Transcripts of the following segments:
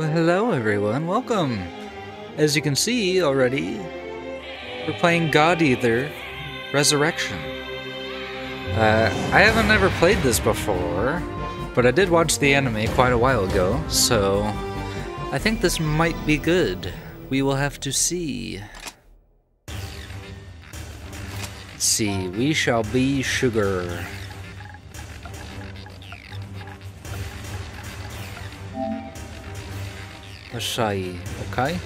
Well, hello everyone, welcome! As you can see already, we're playing God Eater Resurection. I haven't ever played this before, but I did watch the anime quite a while ago, so I think this might be good. We will have to see. Let's see, we shall be sugar. Ashai, okay.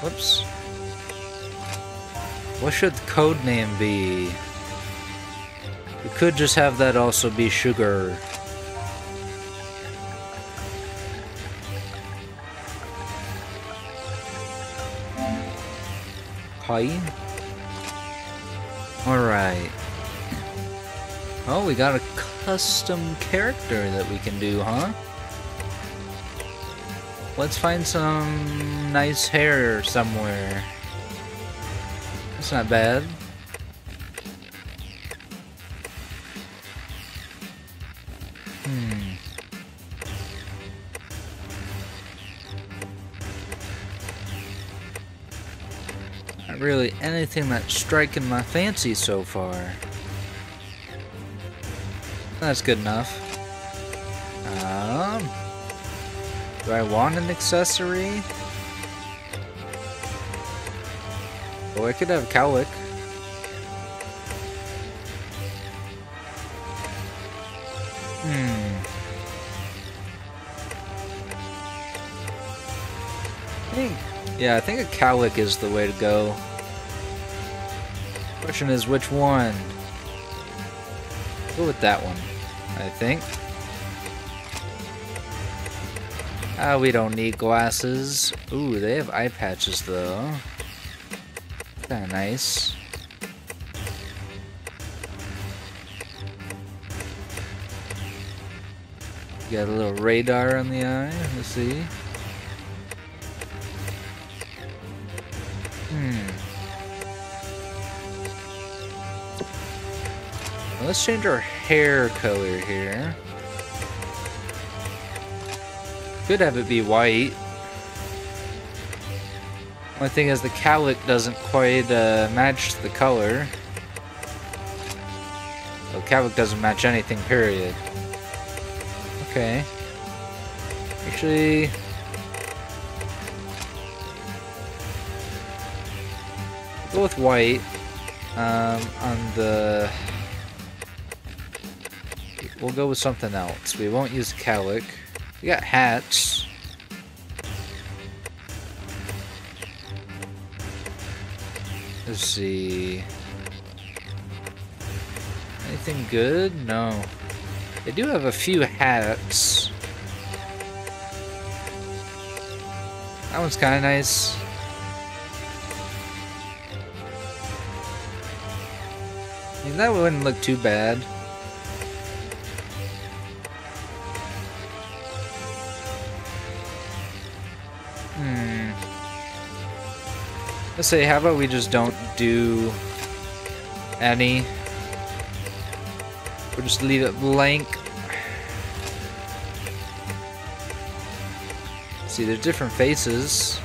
Whoops. What should the code name be? We could just have that also be sugar. Okay. Alright. Oh, we got a custom character that we can do, huh? Let's find some nice hair somewhere. That's not bad. Not really anything that's striking my fancy so far. That's good enough. Do I want an accessory? Oh, I could have cowlick. I think a cowlick is the way to go. Question is which one? Go with that one, I think. We don't need glasses. Ooh, they have eye patches though. Kinda nice. Got a little radar on the eye, let's see. Well, let's change our hair color here. Could have it be white. Only thing is the cowlick doesn't quite match the color. Well, cowlick doesn't match anything, period. Okay. Actually, go with white. On the, we'll go with something else. We won't use cowlick. We got hats. Let's see. Anything good? No. They do have a few hats. That one's kind of nice. I mean, that wouldn't look too bad. Let's say, how about we just don't do any? We'll just leave it blank. See, there's different faces.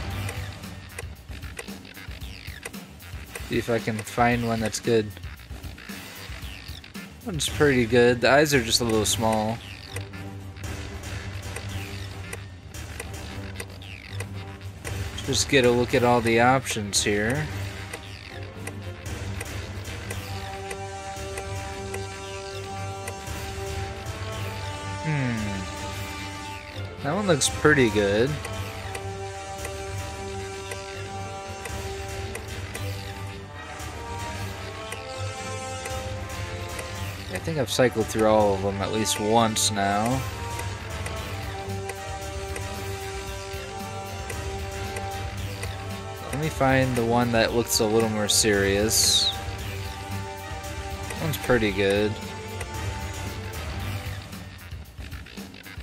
See if I can find one that's good. One's pretty good. The eyes are just a little small. Just get a look at all the options here. That one looks pretty good. I think I've cycled through all of them at least once now. Let me find the one that looks a little more serious. That one's pretty good.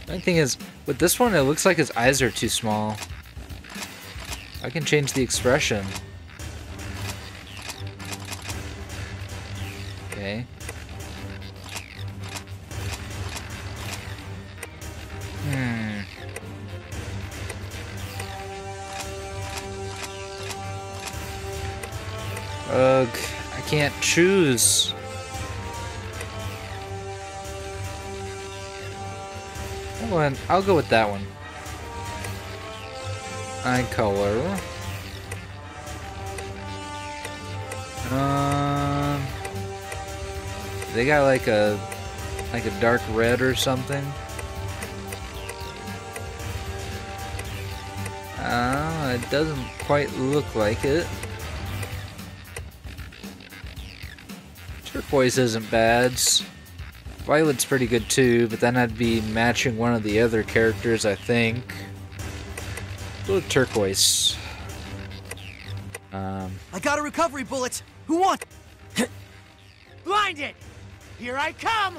The only thing is, with this one, it looks like his eyes are too small. I can change the expression. Okay. Ugh, I can't choose. I'll go with that one. Eye color. They got like a dark red or something. It doesn't quite look like it. Turquoise isn't bad. Violet's pretty good too, but then I'd be matching one of the other characters, I think. Go with turquoise. I got a recovery bullet. Who wants? Blinded! Here I come!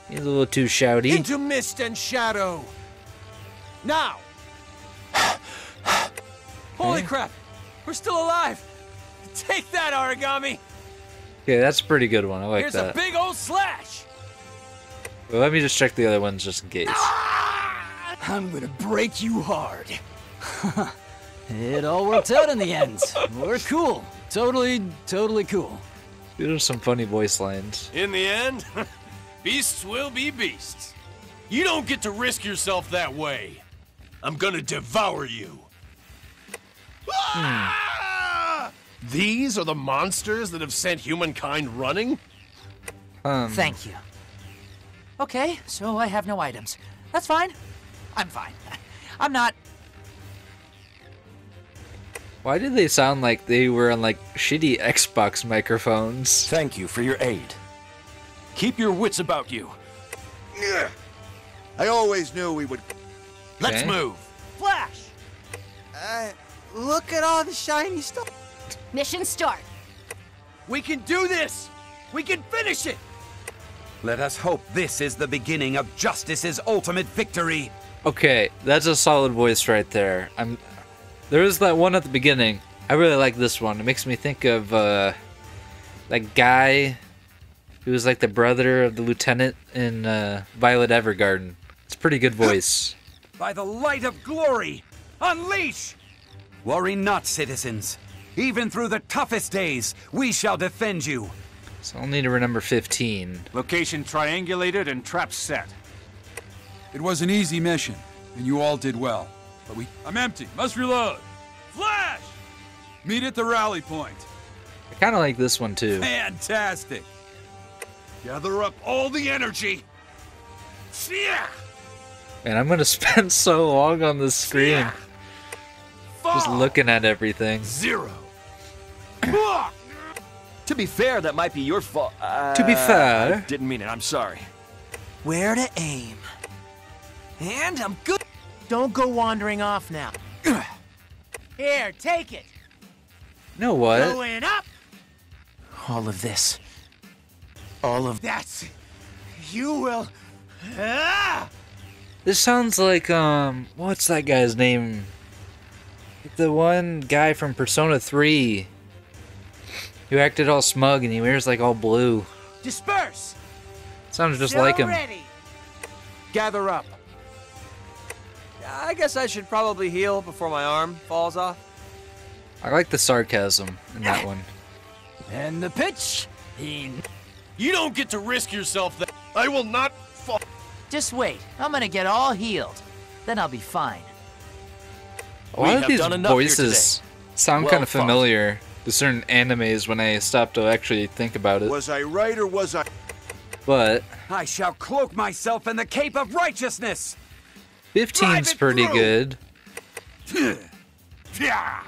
He's a little too shouty. Into mist and shadow. Now! Holy crap! We're still alive! Take that, Aragami! Okay, that's a pretty good one. I like Here's that. Here's a big old slash! Well, let me just check the other ones just in case. I'm gonna break you hard. It all worked out in the end. We're cool. Totally cool. These are some funny voice lines. In the end, beasts will be beasts. You don't get to risk yourself that way. I'm gonna devour you. These are the monsters that have sent humankind running? Thank you. Okay, so I have no items. That's fine. I'm fine. I'm not... Why did they sound like they were on like shitty Xbox microphones? Thank you for your aid. Keep your wits about you. I always knew we would. Let's move. Flash! Look at all the shiny stuff. Mission start. We can do this! We can finish it! Let us hope this is the beginning of Justice's ultimate victory. Okay, that's a solid voice right there. There was that one at the beginning. I really like this one. It makes me think of that guy who was like the brother of the lieutenant in Violet Evergarden. It's a pretty good voice. By the light of glory, unleash! Worry not, citizens. Even through the toughest days, we shall defend you. So I'll need to remember 15. Location triangulated and traps set. It was an easy mission, and you all did well. But I'm empty. Must reload. Flash! Meet at the rally point. I kind of like this one too. Fantastic. Gather up all the energy. Man, I'm gonna spend so long on this screen. Just looking at everything. Zero. To be fair, that might be your fault. To be fair. Didn't mean it, I'm sorry. Where to aim? And I'm good. Don't go wandering off now. Here, take it. You know what? Going up. All of this. All of that. You will. This sounds like what's that guy's name? The one guy from Persona 3 who acted all smug and he wears like all blue. Disperse. Sounds just like him. Ready. Gather up. I guess I should probably heal before my arm falls off. I like the sarcasm in that one. And the pitch. You don't get to risk yourself that. I will not fall. Just wait. I'm gonna get all healed. Then I'll be fine. A lot of have these done enough here voices sound Well kind of fought. familiar to certain animes when I stop to actually think about it. Was I right or was I? But I shall cloak myself in the cape of righteousness. 15's pretty good. Impale!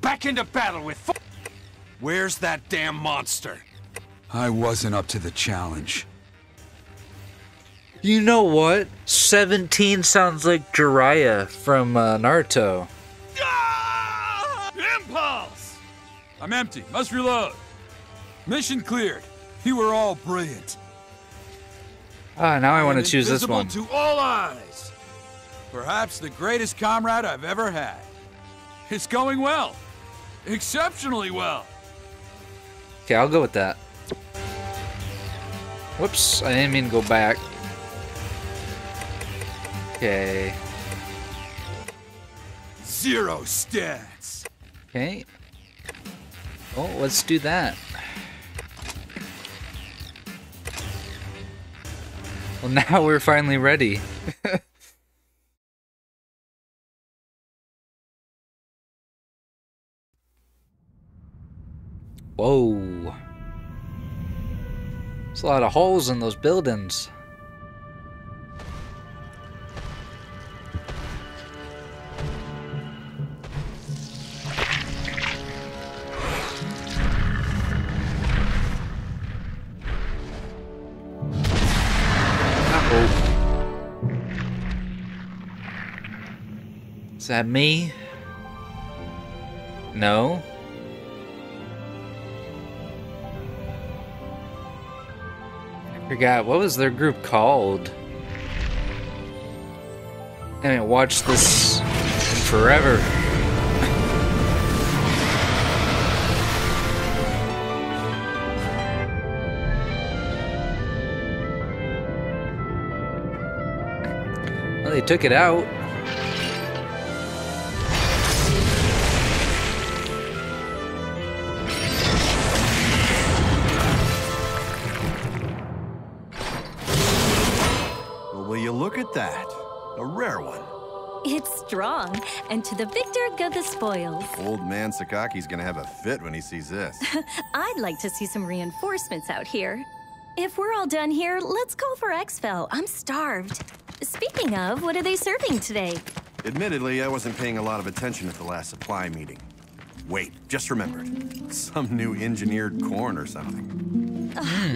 Back into battle with. Where's that damn monster? I wasn't up to the challenge. You know what? 17 sounds like Jiraiya from Naruto. Impulse! I'm empty. Must reload. Mission cleared. You were all brilliant. Ah, now I want to am choose this invisible one. to all eyes. Perhaps the greatest comrade I've ever had. It's going well. Exceptionally well. Okay, I'll go with that. Whoops, I didn't mean to go back. Okay. Zero stats. Okay. Oh, let's do that. Well, now we're finally ready. Whoa. There's a lot of holes in those buildings. Is that me? No. I forgot, what was their group called? I haven't watched this in forever. Well, they took it out. Look at that. A rare one. It's strong, and to the victor go the spoils. Old man Sakaki's gonna have a fit when he sees this. I'd like to see some reinforcements out here. If we're all done here, let's call for exfil. I'm starved. Speaking of, what are they serving today? Admittedly, I wasn't paying a lot of attention at the last supply meeting. Wait, just remembered. Some new engineered corn or something.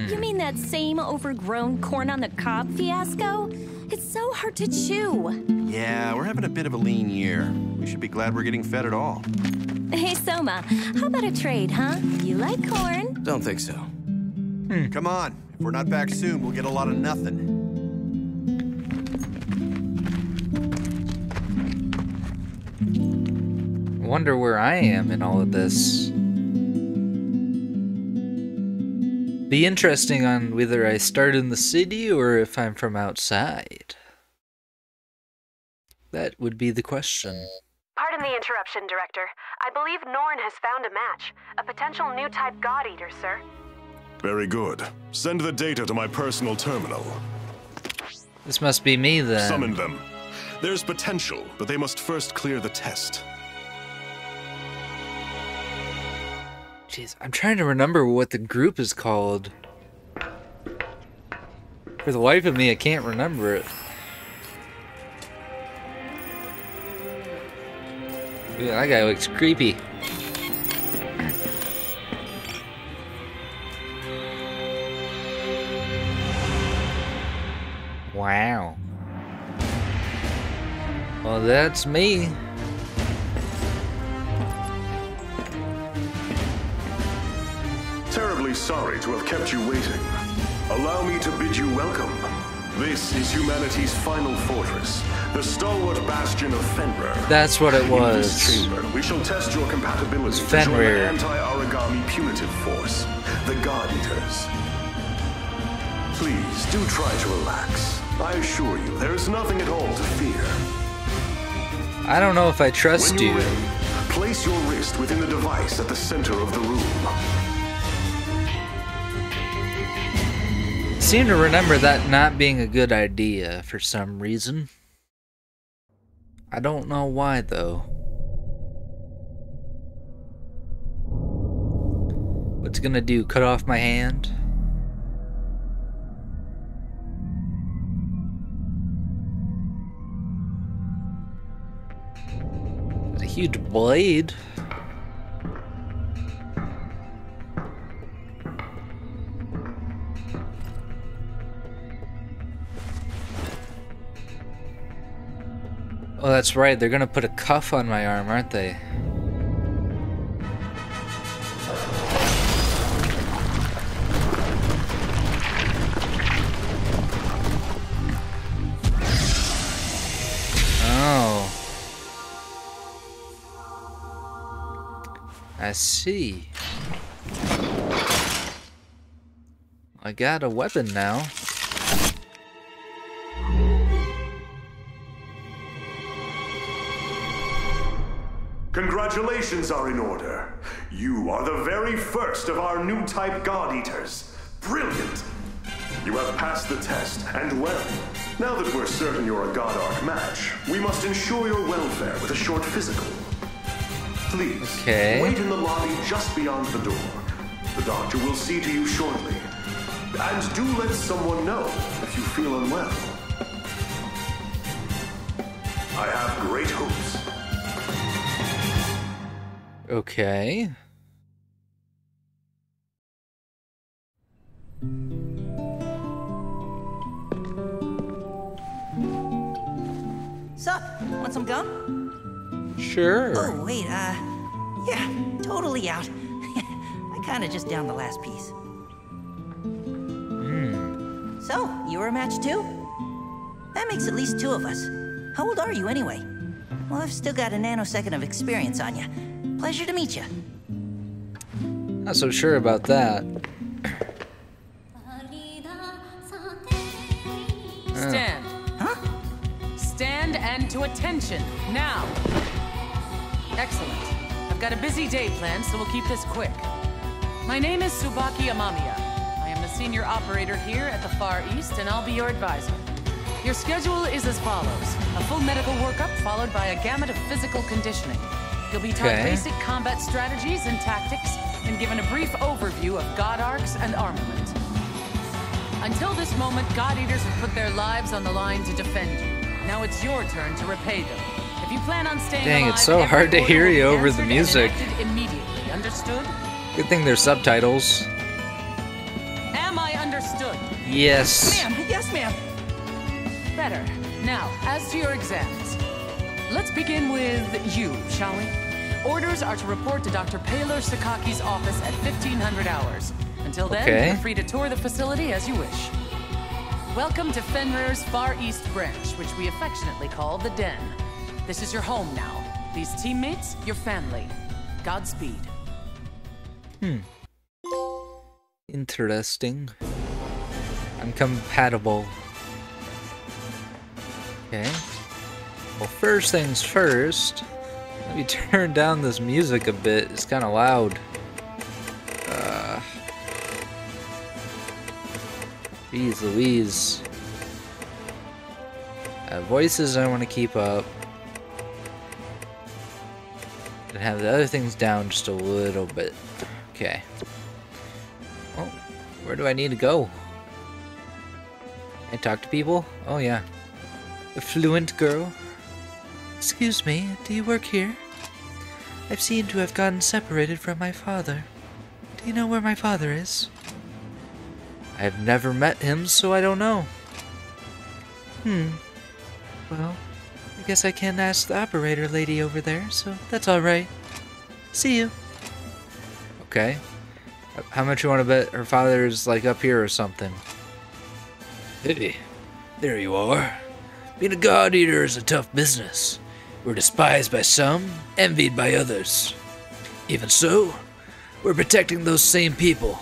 You mean that same overgrown corn on the cob fiasco? It's so hard to chew. Yeah, we're having a bit of a lean year. We should be glad we're getting fed at all. Hey, Soma, how about a trade, huh? You like corn? Don't think so. Come on. If we're not back soon, we'll get a lot of nothing. I wonder where I am in all of this. Be interesting on whether I start in the city or if I'm from outside. That would be the question. Pardon the interruption, Director. I believe Norn has found a match. A potential new type God Eater, sir. Very good. Send the data to my personal terminal. This must be me then. Summon them. There's potential, but they must first clear the test. Jeez, I'm trying to remember what the group is called. For the life of me, I can't remember it. Yeah, that guy looks creepy. Wow. Well, that's me. Terribly sorry to have kept you waiting. Allow me to bid you welcome. This is humanity's final fortress, the stalwart bastion of Fenrir. That's what it was. In this chamber, we shall test your compatibility to join Fenrir. the anti-Aragami punitive force, the God Eaters. Please do try to relax. I assure you, there is nothing at all to fear. I don't know if I trust When you. you're ready, place your wrist within the device at the center of the room. Seem to remember that not being a good idea for some reason. I don't know why though. What's it gonna do? Cut off my hand? It's a huge blade. Oh, that's right. They're gonna put a cuff on my arm, aren't they? Oh. I see. I got a weapon now. Congratulations are in order. You are the very first of our new type God Eaters. Brilliant! You have passed the test, and well. Now that we're certain you're a God Arc match, we must ensure your welfare with a short physical. Please, wait in the lobby just beyond the door. The doctor will see to you shortly. And do let someone know if you feel unwell. I have great hopes. Okay. Sup? Want some gum? Sure. Oh, wait, yeah, totally out. I kinda just downed the last piece. So, you were a match too? That makes at least 2 of us. How old are you anyway? Well, I've still got a nanosecond of experience on you. Pleasure to meet you. Not so sure about that. Stand. Huh? Stand and to attention, now. Excellent. I've got a busy day planned, so we'll keep this quick. My name is Tsubaki Amamiya. I am the senior operator here at the Far East, and I'll be your advisor. Your schedule is as follows. A full medical workup followed by a gamut of physical conditioning. You'll be taught basic combat strategies and tactics, and given a brief overview of God Arcs and armament. Until this moment, God Eaters have put their lives on the line to defend you. Now it's your turn to repay them. If you plan on staying alive, it's so hard to hear you over the music. Immediately, understood? Good thing there's subtitles. Am I understood? Yes. Ma'am, yes, ma'am. Better. Now, as to your exams. Let's begin with you, shall we? Orders are to report to Dr. Paylor Sakaki's office at 1500 hours. Until then, you're free to tour the facility as you wish. Welcome to Fenrir's Far East branch, which we affectionately call the Den. This is your home now. These teammates, your family. Godspeed. Interesting. I'm compatible. Okay. Well, first things first, let me turn down this music a bit. It's kind of loud. Jeez Louise. Voices I want to keep up. And have the other things down just a little bit. Okay. Well, where do I need to go? Can I talk to people? Oh yeah. A fluent girl. Excuse me, do you work here? I've seemed to have gotten separated from my father. Do you know where my father is? I've never met him, so I don't know. Well, I guess I can't ask the operator lady over there, so that's alright. See you. Okay. How much you want to bet her father's like up here or something? Hey, there you are. Being a God Eater is a tough business. We're despised by some, envied by others. Even so, we're protecting those same people.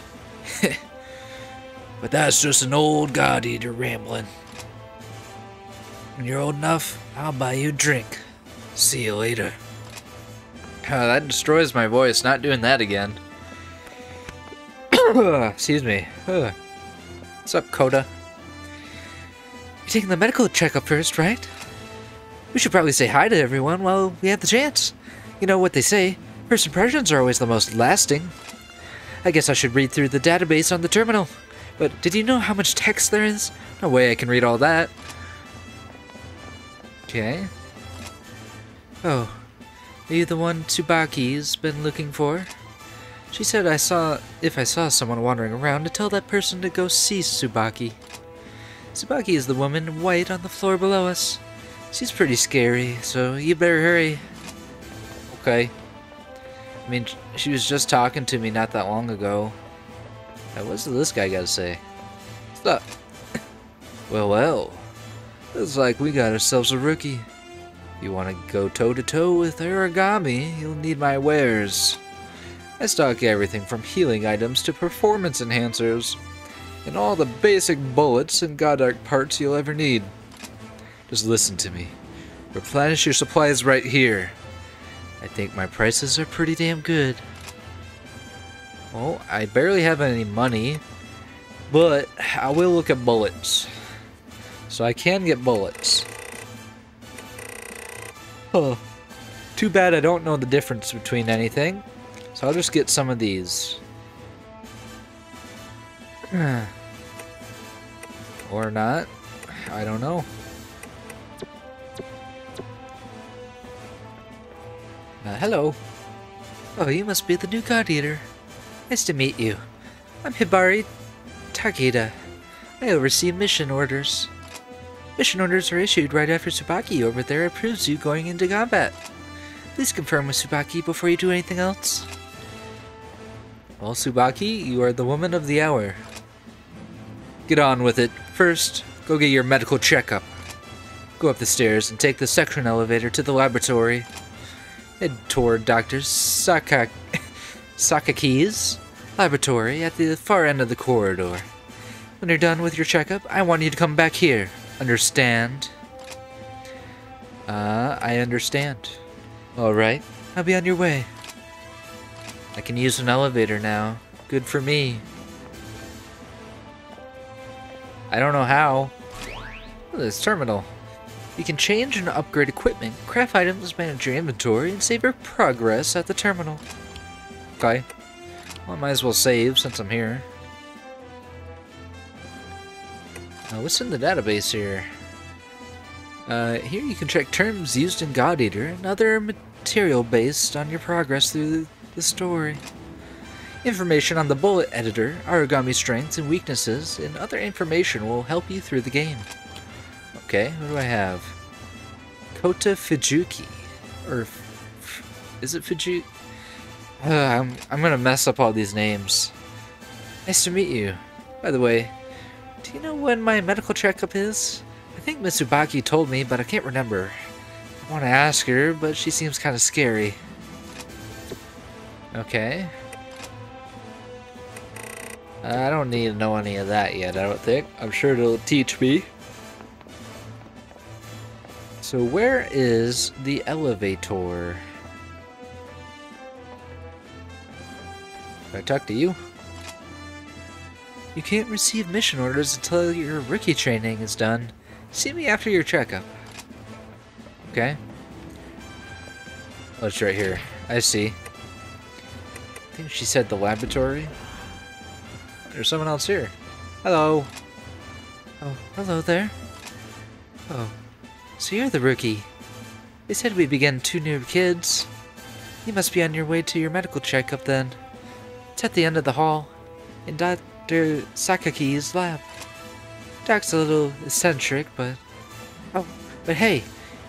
But that's just an old God Eater rambling. When you're old enough, I'll buy you a drink. See you later. That destroys my voice, not doing that again. Excuse me. What's up, Coda? You're taking the medical checkup first, right? We should probably say hi to everyone while we have the chance. You know what they say, first impressions are always the most lasting. I guess I should read through the database on the terminal. But did you know how much text there is? No way I can read all that. Okay. Oh, are you the one Tsubaki's been looking for? She said if I saw someone wandering around to tell that person to go see Tsubaki. Tsubaki is the woman in white on the floor below us. She's pretty scary, so you better hurry. Okay. I mean, she was just talking to me not that long ago. What's this guy got to say? What's up? Well. Looks like we got ourselves a rookie. If you want to go toe-to-toe with Aragami, you'll need my wares. I stock everything from healing items to performance enhancers, and all the basic bullets and God Arc parts you'll ever need. Just listen to me. Replenish your supplies right here. I think my prices are pretty damn good. Well, I barely have any money, but I will look at bullets. So I can get bullets. Oh, too bad I don't know the difference between anything. So I'll just get some of these. Or not. I don't know. Hello. Oh, you must be the new God Eater. Nice to meet you. I'm Hibari Takeda. I oversee mission orders. Mission orders are issued right after Tsubaki over there approves you going into combat. Please confirm with Tsubaki before you do anything else. Well, Tsubaki, you are the woman of the hour. Get on with it. First, go get your medical checkup. Go up the stairs and take the section elevator to the laboratory. Head toward Dr. Sakaki's laboratory at the far end of the corridor. When you're done with your checkup, I want you to come back here. Understand? I understand. Alright, I'll be on your way. I can use an elevator now. Good for me. I don't know how. Look at this terminal. You can change and upgrade equipment, craft items, manage your inventory, and save your progress at the terminal. Okay. Well, I might as well save since I'm here. What's in the database here? Here you can check terms used in God Eater and other material based on your progress through the story. Information on the bullet editor, Aragami strengths and weaknesses, and other information will help you through the game. Okay, what do I have? Kota Fujuki. Or is it Fuji? I'm gonna mess up all these names. Nice to meet you. By the way, do you know when my medical checkup is? I think Miss Tsubaki told me, but I can't remember. I want to ask her, but she seems kind of scary. Okay. I don't need to know any of that yet, I don't think. I'm sure it'll teach me. So where is the elevator? Can I talk to you? You can't receive mission orders until your rookie training is done. See me after your checkup. Okay. Oh, it's right here. I see. I think she said the laboratory. There's someone else here. Hello. Oh, hello there. Oh, so you're the rookie. They said we began 2 new kids. You must be on your way to your medical checkup then. It's at the end of the hall, in Dr. Sakaki's lab. Doc's a little eccentric, but... Oh, but hey,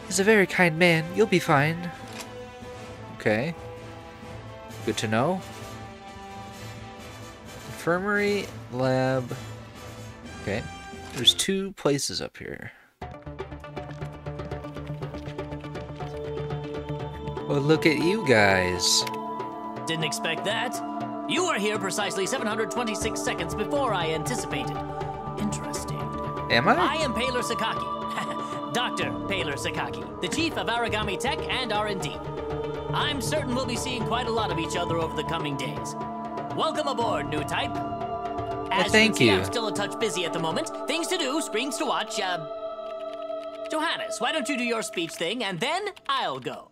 he's a very kind man. You'll be fine. Okay. Good to know. Infirmary, lab. Okay. There's 2 places up here. Well, look at you guys. Didn't expect that. You were here precisely 726 seconds before I anticipated. Interesting. Am I? I am Paler Sakaki. Dr. Paler Sakaki, the chief of Aragami Tech and R&D. I'm certain we'll be seeing quite a lot of each other over the coming days. Welcome aboard, new type. As thank you. I'm still a touch busy at the moment. Things to do, screens to watch. Johannes, why don't you do your speech thing, and then I'll go.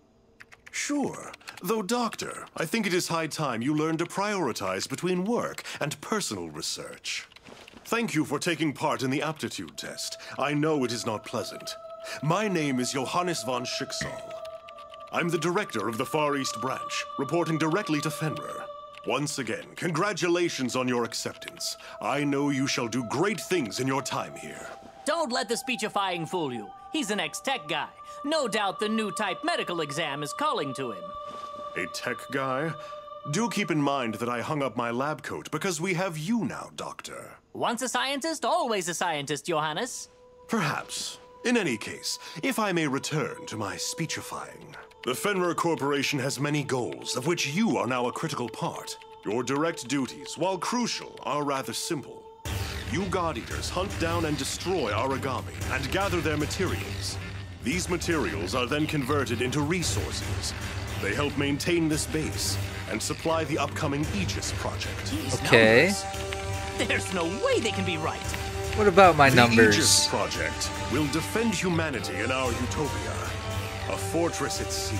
Sure. Though, Doctor, I think it is high time you learn to prioritize between work and personal research. Thank you for taking part in the aptitude test. I know it is not pleasant. My name is Johannes von Schicksal. I'm the director of the Far East Branch, reporting directly to Fenrir. Once again, congratulations on your acceptance. I know you shall do great things in your time here. Don't let the speechifying fool you. He's an ex-tech guy. No doubt the new type medical exam is calling to him. A tech guy? Do keep in mind that I hung up my lab coat because we have you now, Doctor. Once a scientist, always a scientist, Johannes. Perhaps. In any case, if I may return to my speechifying. The Fenrir Corporation has many goals, of which you are now a critical part. Your direct duties, while crucial, are rather simple. You God Eaters hunt down and destroy Aragami and gather their materials. These materials are then converted into resources. They help maintain this base and supply the upcoming Aegis project. These Okay. numbers. There's no way they can be right. What about my The numbers? Aegis project will defend humanity in our utopia. A fortress at sea,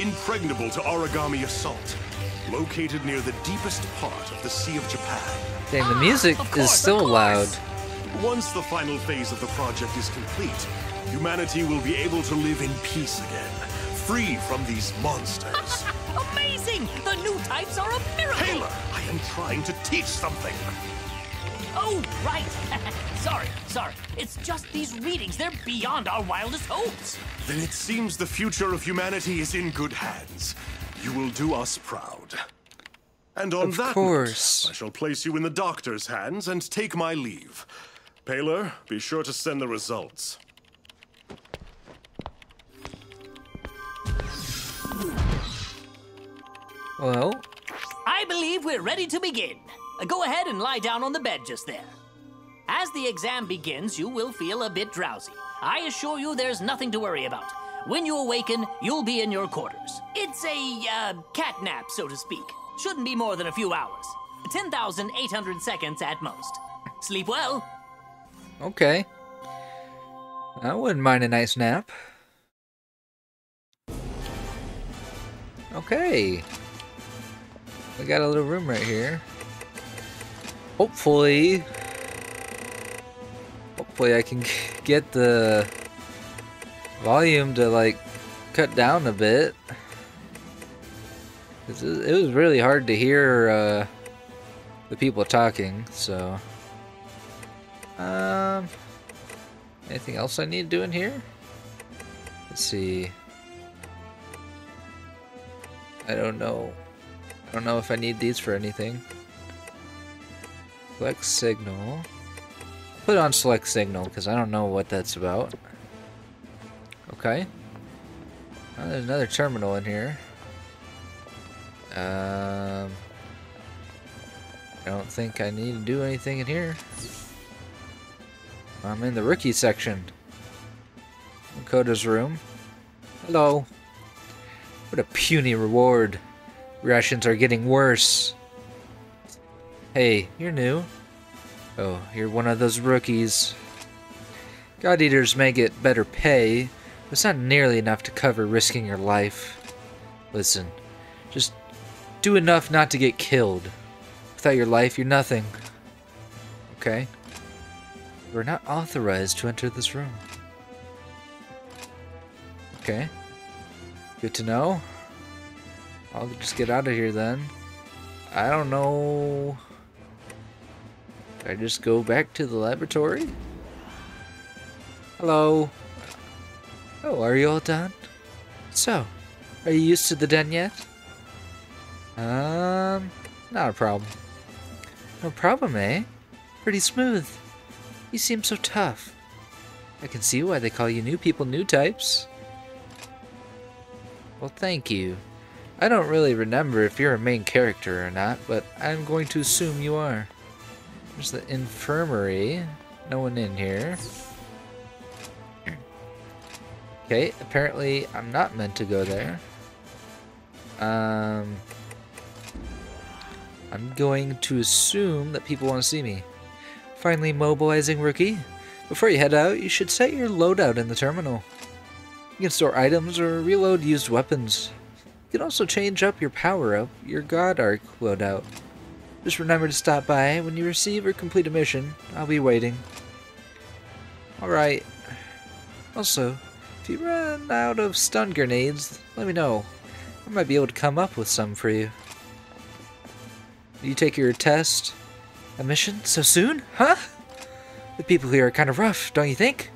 impregnable to Aragami assault, located near the deepest part of the Sea of Japan. Dang, the music of course, is still of loud. course. Once the final phase of the project is complete, humanity will be able to live in peace again, free from these monsters. Amazing! The new types are a miracle! Taylor, I am trying to teach something. Oh, right. Sorry. It's just these readings. They're beyond our wildest hopes. Then it seems the future of humanity is in good hands. You will do us proud. And on Of that course. note, I shall place you in the doctor's hands and take my leave. Paler, be sure to send the results. Well, I believe we're ready to begin. Go ahead and lie down on the bed just there. As the exam begins, you will feel a bit drowsy. I assure you there's nothing to worry about. When you awaken, you'll be in your quarters. It's a, cat nap, so to speak. Shouldn't be more than a few hours. 10,800 seconds at most. Sleep well. okay. I wouldn't mind a nice nap. Okay. We got a little room right here. Hopefully I can get the volume to like cut down a bit. It was really hard to hear the people talking, so anything else I need to do in here? Let's see. I don't know if I need these for anything. Select signal. Put on select signal because I don't know what that's about. Okay. Oh, there's another terminal in here. I don't think I need to do anything in here. I'm in the rookie section. Coda's room. Hello. What a puny reward. Rations are getting worse. Hey, you're new. Oh, you're one of those rookies. God Eaters may get better pay, but it's not nearly enough to cover risking your life. Listen, just do enough not to get killed. Without your life, you're nothing. Okay? We're not authorized to enter this room. Okay. Good to know. I'll just get out of here then. I don't know. Did I just go back to the laboratory? Hello. Oh, are you all done? So, are you used to the den yet? Not a problem. No problem, eh? Pretty smooth. You seem so tough. I can see why they call you new people new types. Well, thank you. I don't really remember if you're a main character or not, but I'm going to assume you are. There's the infirmary. No one in here. Okay, apparently I'm not meant to go there. I'm going to assume that people want to see me. Finally mobilizing, rookie. Before you head out, you should set your loadout in the terminal. You can store items or reload used weapons. You can also change up your power-up, your God Arc loadout. Just remember to stop by when you receive or complete a mission. I'll be waiting. Alright. Also, if you run out of stun grenades, let me know. I might be able to come up with some for you. You take your test? A mission? So soon? Huh? The people here are kind of rough, don't you think?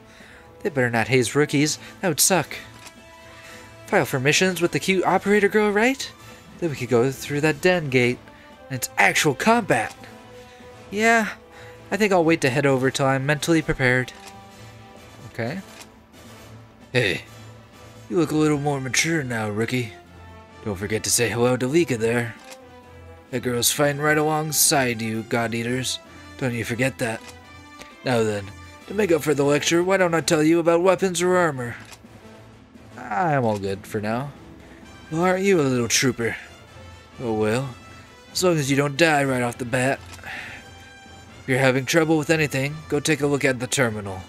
They better not haze rookies. That would suck. File for missions with the cute operator girl, right? Then we could go through that den gate. And it's actual combat. Yeah, I think I'll wait to head over till I'm mentally prepared. Okay. Hey, you look a little more mature now, rookie. Don't forget to say hello to Lika there. That girl's fighting right alongside you, God Eaters. Don't you forget that. Now then, to make up for the lecture, why don't I tell you about weapons or armor? I'm all good for now. Well, aren't you a little trooper? Oh well, as long as you don't die right off the bat. If you're having trouble with anything, go take a look at the terminal.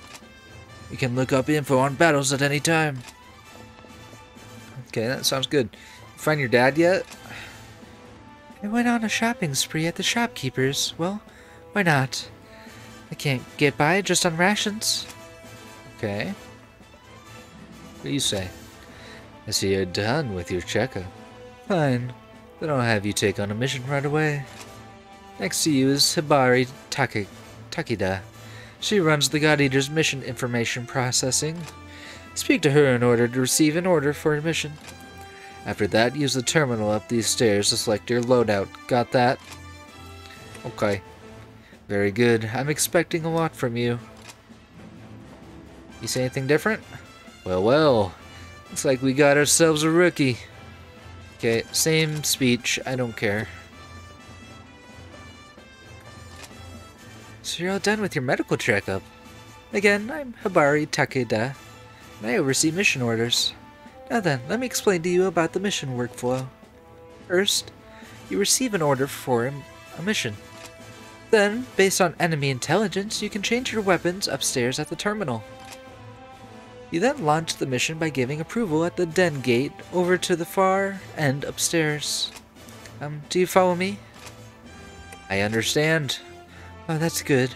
You can look up info on battles at any time. Okay, that sounds good. Find your dad yet? I went on a shopping spree at the shopkeepers. Well, why not? I can't get by just on rations. Okay. What do you say? I see you're done with your checkup. Fine. Then I'll have you take on a mission right away. Next to you is Hibari Takeda. She runs the God Eater's mission information processing. Speak to her in order to receive an order for a mission. After that, use the terminal up these stairs to select your loadout. Got that? Okay. Very good. I'm expecting a lot from you. You say anything different? Well, well. Looks like we got ourselves a rookie. Okay, same speech. I don't care. So you're all done with your medical checkup. Again, I'm Hibari Takeda, and I oversee mission orders. Now then, let me explain to you about the mission workflow. First, you receive an order for a mission. Then, based on enemy intelligence, you can change your weapons upstairs at the terminal. You then launch the mission by giving approval at the den gate over to the far end upstairs. Do you follow me? I understand. Oh, that's good.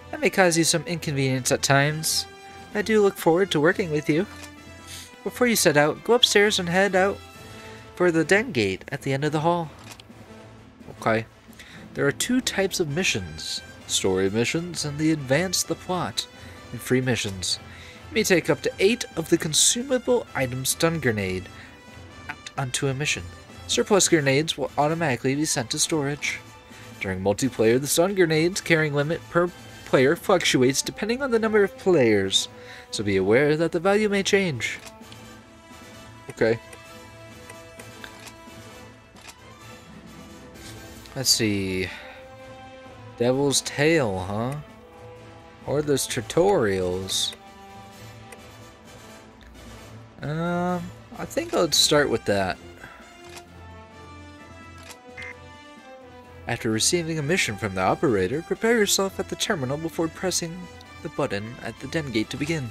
That may cause you some inconvenience at times. I do look forward to working with you. Before you set out, go upstairs and head out for the den gate at the end of the hall. Okay. There are two types of missions. Story missions and the advance the plot. And free missions. You may take up to 8 of the consumable item stun grenade out onto a mission. Surplus grenades will automatically be sent to storage. During multiplayer, the stun grenade's carrying limit per player fluctuates depending on the number of players, so be aware that the value may change. Okay. Let's see. Devil's Tail, huh? Or there's tutorials. I think I'll start with that. After receiving a mission from the operator, prepare yourself at the terminal before pressing the button at the den gate to begin.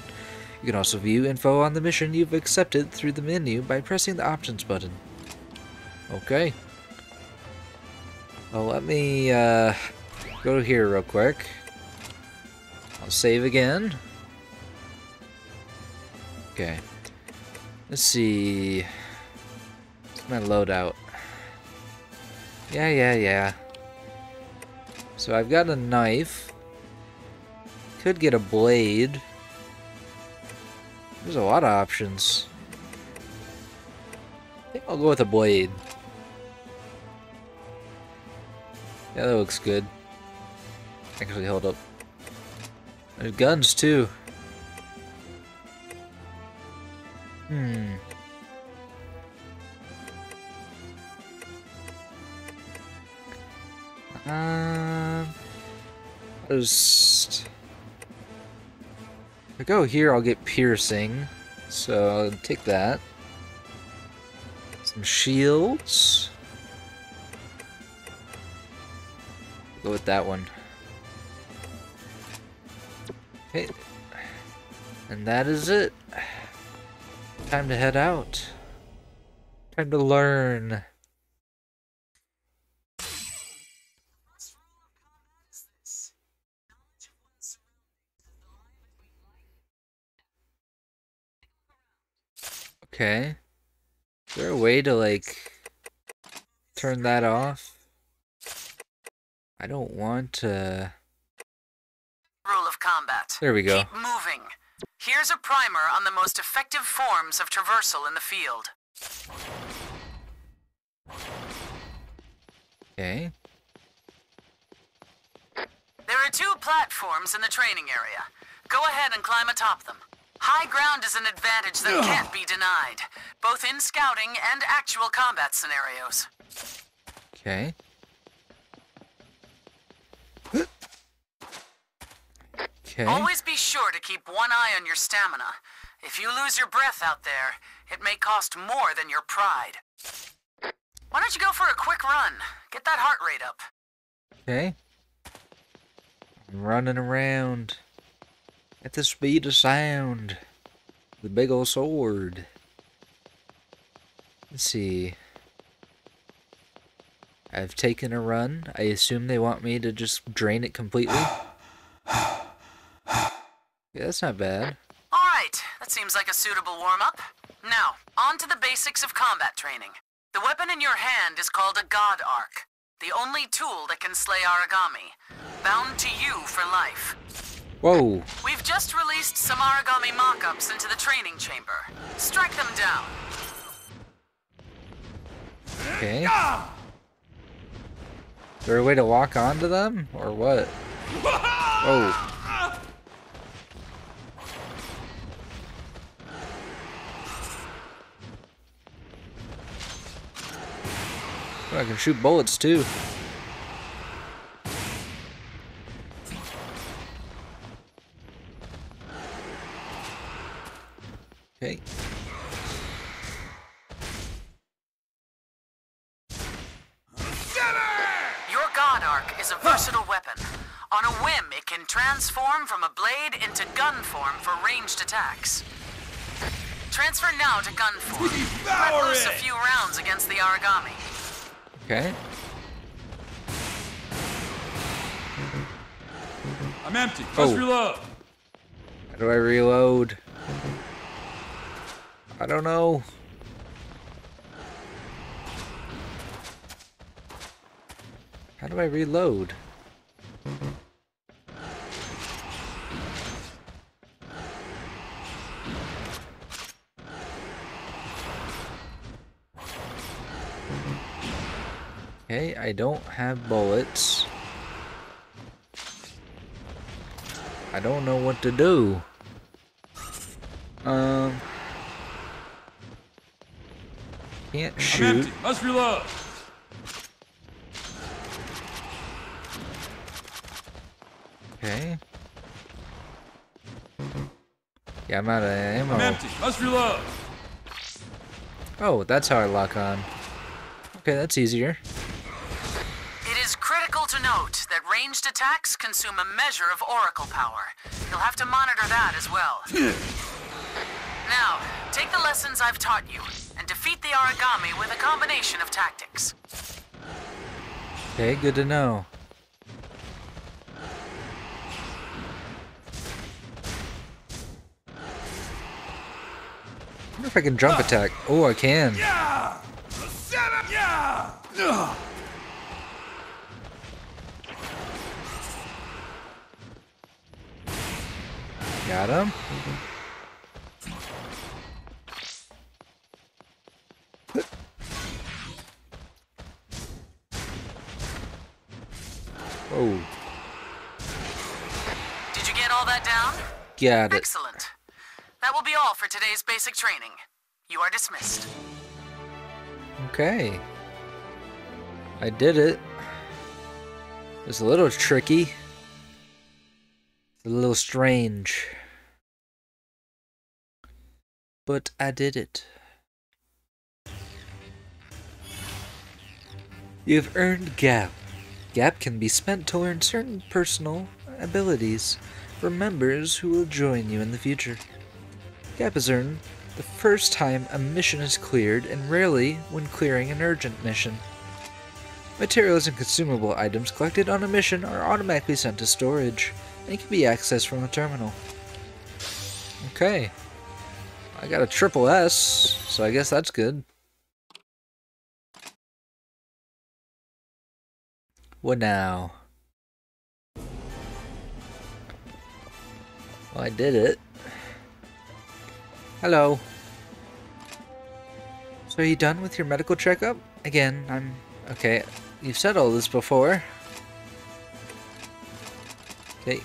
You can also view info on the mission you've accepted through the menu by pressing the options button. Okay. Well, let me go here real quick. I'll save again. Okay. Let's see. What's my loadout? Yeah. So I've got a knife. Could get a blade. There's a lot of options. I think I'll go with a blade. Yeah, that looks good. Actually, hold up. There's guns too. If I go here, I'll get piercing, so I'll take that. Some shields. Go with that one. Okay. And that is it. Time to head out. Time to learn. Okay. Is there a way to, like, turn that off? I don't want to... Rule of combat. There we go. Keep moving. Here's a primer on the most effective forms of traversal in the field. Okay. There are 2 platforms in the training area. Go ahead and climb atop them. High ground is an advantage that can't be denied, both in scouting and actual combat scenarios. Okay. Okay. Always be sure to keep one eye on your stamina. If you lose your breath out there, it may cost more than your pride. Why don't you go for a quick run? Get that heart rate up. Okay. I'm running around at the speed of sound. The big old sword. Let's see. I've taken a run. I assume they want me to just drain it completely. Yeah, that's not bad. Alright, that seems like a suitable warm-up. Now, on to the basics of combat training. The weapon in your hand is called a God Arc, the only tool that can slay Aragami, bound to you for life. Whoa. We've just released some Aragami mock-ups into the training chamber. Strike them down. Okay. Is there a way to walk onto them, or what? Oh. Oh, I can shoot bullets too. Okay. Your God Arc is a versatile weapon. On a whim, it can transform from a blade into gun form for ranged attacks. Transfer now to gun form. Let loose a few rounds against the Aragami. Okay. I'm empty. Must reload. How do I reload? I don't know. How do I reload? Okay, I don't have bullets. I don't know what to do. Can't shoot. I'm empty. Must reload. Okay. Yeah, I'm out of ammo. I'm empty. Must reload. Oh, that's how I lock on. Okay, that's easier. It is critical to note that ranged attacks consume a measure of oracle power. You'll have to monitor that as well. Now, take the lessons I've taught you and defeat the Aragami with a combination of tactics. Okay, good to know. I wonder if I can jump attack. Oh, I can. Yeah! Yeah! Got him. Oh. Did you get all that down? Got it. Excellent. That will be all for today's basic training. You are dismissed. Okay. I did it. It's a little tricky. It's a little strange. But I did it. You've earned Gap. Gap can be spent to learn certain personal abilities for members who will join you in the future. Gap is earned the first time a mission is cleared and rarely when clearing an urgent mission. Materials and consumable items collected on a mission are automatically sent to storage and can be accessed from the terminal. Okay. I got a triple S, so I guess that's good. What now? Well, I did it. Hello. So are you done with your medical checkup? Again, I'm... Okay, you've said all this before. Okay.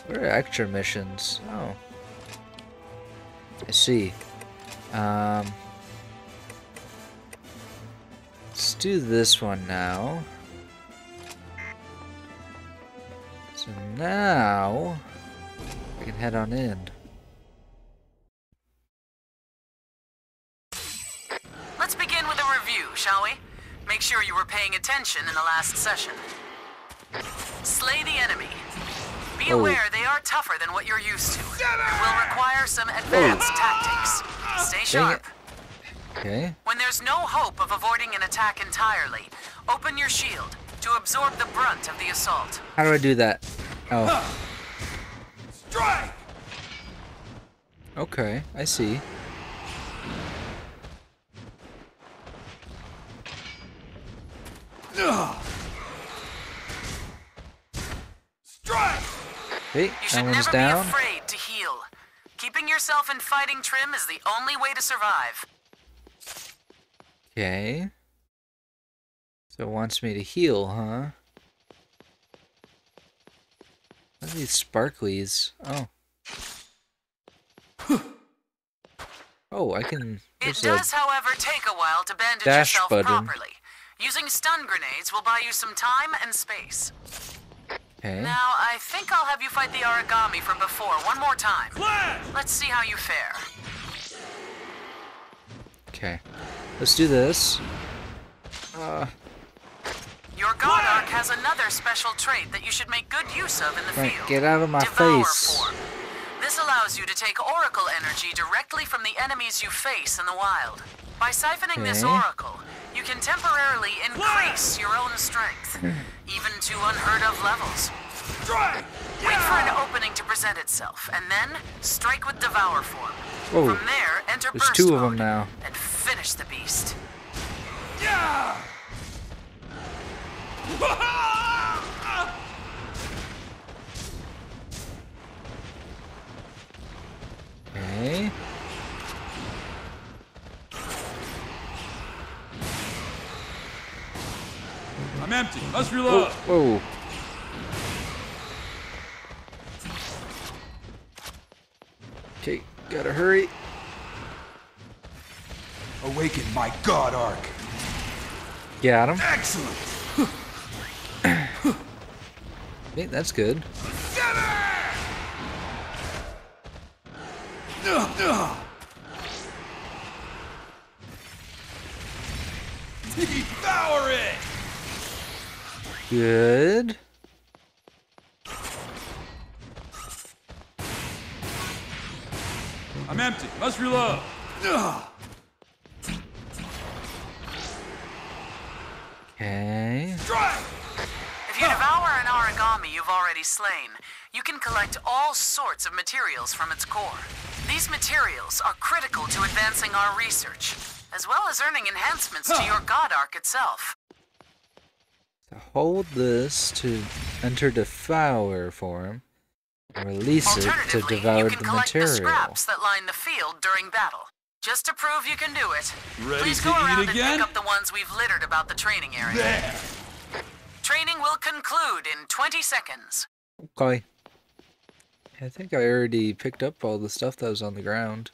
What are extra missions? Oh. I see. Let's do this one now. So now... I can head on in. Let's begin with a review, shall we? Make sure you were paying attention in the last session. Slay the enemy. Be aware they are tougher than what you're used to. It will require some advanced tactics. Stay sharp. Okay. When there's no hope of avoiding an attack entirely, open your shield to absorb the brunt of the assault. How do I do that? Oh. Strike! Okay, I see. Strike! Hey, You that should one's never down. be afraid to heal. Keeping yourself in fighting trim is the only way to survive. Okay. So it wants me to heal, huh? What are these sparklies? Oh. Oh, I can... It does, however, take a while to bandage dash yourself button. properly. Using stun grenades will buy you some time and space. Okay. Now, I think I'll have you fight the Aragami from before one more time. Let's see how you fare. Okay. Let's do this. Your God Arc has another special trait that you should make good use of in the Right, field. get out of my Devour face. form. This allows you to take Oracle energy directly from the enemies you face in the wild. By siphoning this Okay. Oracle, you can temporarily increase your own strength, even to unheard of levels. Wait for an opening to present itself, and then strike with Devour form. Whoa. From there, enter There's burst two of mode them now. and finish the beast. Okay. I'm empty. Must reload. Whoa. Okay, gotta hurry. Awaken my God Arc. Got him. Excellent. Okay, that's good. Devour it. Good. I'm empty. Must reload. Okay. If you devour an Aragami you've already slain, you can collect all sorts of materials from its core. These materials are critical to advancing our research, as well as earning enhancements to your God Arc itself. So hold this to enter Devour form, and release it to Alternatively, devour you can the collect the material. scraps that line the field during battle. Just to prove you can do it, Ready please to go eat around and again? pick up the ones we've littered about the training area. There. Training will conclude in 20 seconds. Okay. I think I already picked up all the stuff that was on the ground.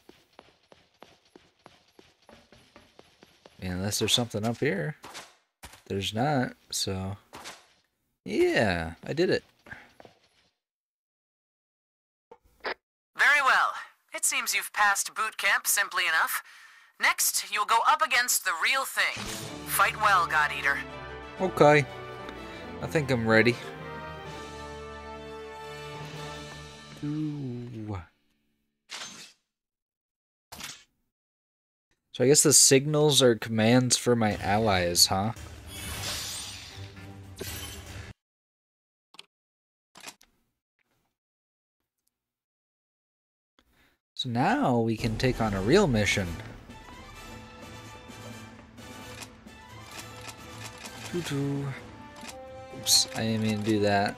Unless there's something up here. There's not, so... Yeah, I did it. Very well. It seems you've passed boot camp simply enough. Next, you'll go up against the real thing. Fight well, God Eater. Okay. I think I'm ready. Ooh. So I guess the signals are commands for my allies, huh? So now we can take on a real mission. Oops, I didn't mean to do that.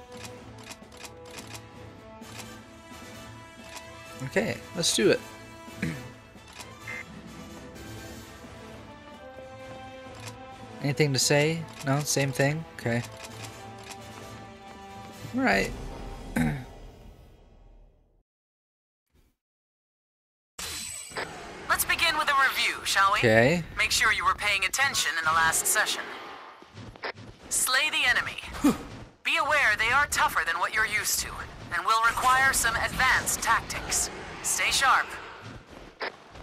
Okay, let's do it. Anything to say? No, same thing? Okay. Alright. Let's begin with a review, shall we? Okay. Make sure you were paying attention in the last session. Slay the enemy. Be aware they are tougher than what you're used to. and will require some advanced tactics. Stay sharp.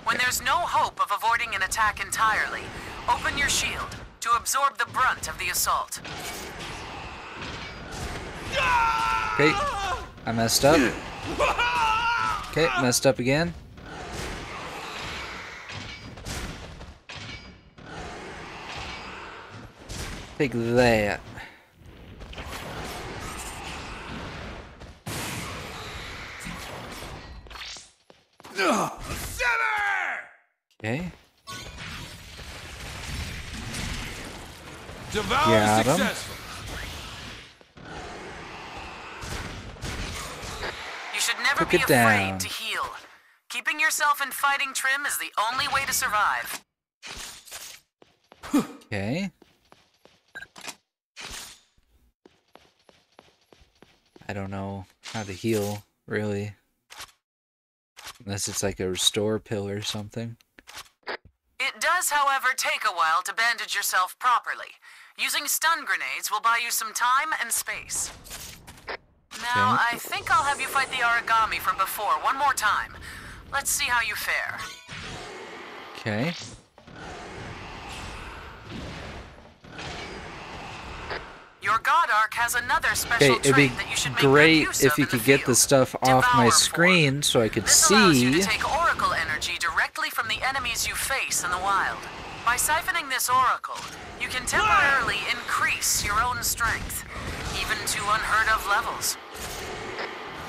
When there's no hope of avoiding an attack entirely, open your shield to absorb the brunt of the assault. Okay, I messed up. Okay, messed up again. Take that. Okay. Devour successful. You should never be afraid to heal. Keeping yourself in fighting trim is the only way to survive. Okay. I don't know how to heal, really. Unless it's like a restore pill or something. It does, however, take a while to bandage yourself properly. Using stun grenades will buy you some time and space. Now, I think I'll have you fight the Aragami from before one more time. Let's see how you fare. Okay. Your God Arc has another special it'd be trait that you should make great use if of you in the could get field. the stuff off my Devour screen so I could This allows you see. to take oracle energy directly from the enemies you face in the wild. By siphoning this oracle, you can temporarily increase your own strength, even to unheard of levels.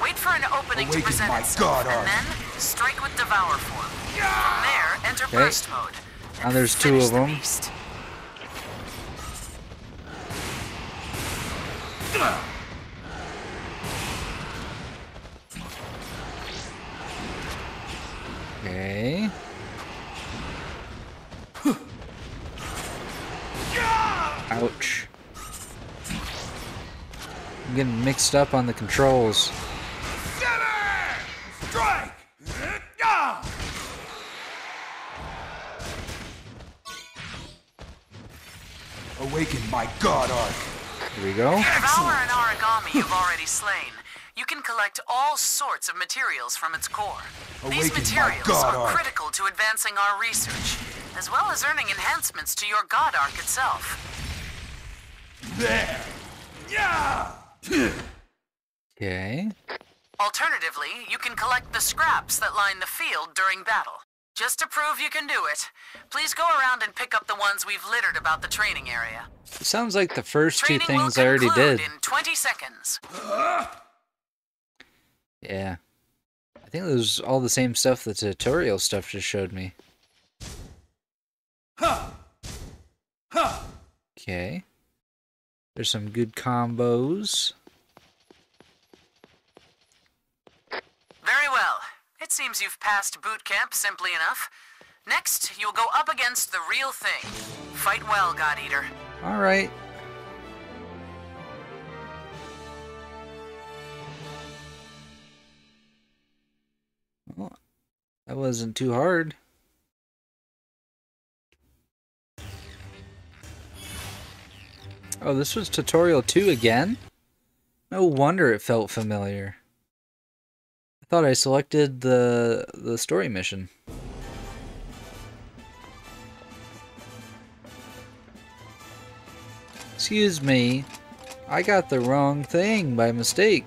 Wait for an opening to present itself, and then strike with Devour form. From there, enter burst mode. Now there's two of them. Okay. Ouch. I'm getting mixed up on the controls. Strike! Awaken my God Arc. Here we go. Devour an Aragami you've already slain. You can collect all sorts of materials from its core. These materials are critical to advancing our research, as well as earning enhancements to your God Arc itself. There! Yeah! Okay. Alternatively, you can collect the scraps that line the field during battle. Just to prove you can do it, please go around and pick up the ones we've littered about the training area. It sounds like the first two Training things will I already conclude did. in 20 seconds. Yeah. I think it was all the same stuff the tutorial stuff just showed me. Okay. There's some good combos. Very well. It seems you've passed boot camp simply enough. Next, you'll go up against the real thing. Fight well, God Eater. Alright. Well, that wasn't too hard. Oh, this was tutorial 2 again? No wonder it felt familiar. I thought I selected the story mission. Excuse me, I got the wrong thing by mistake.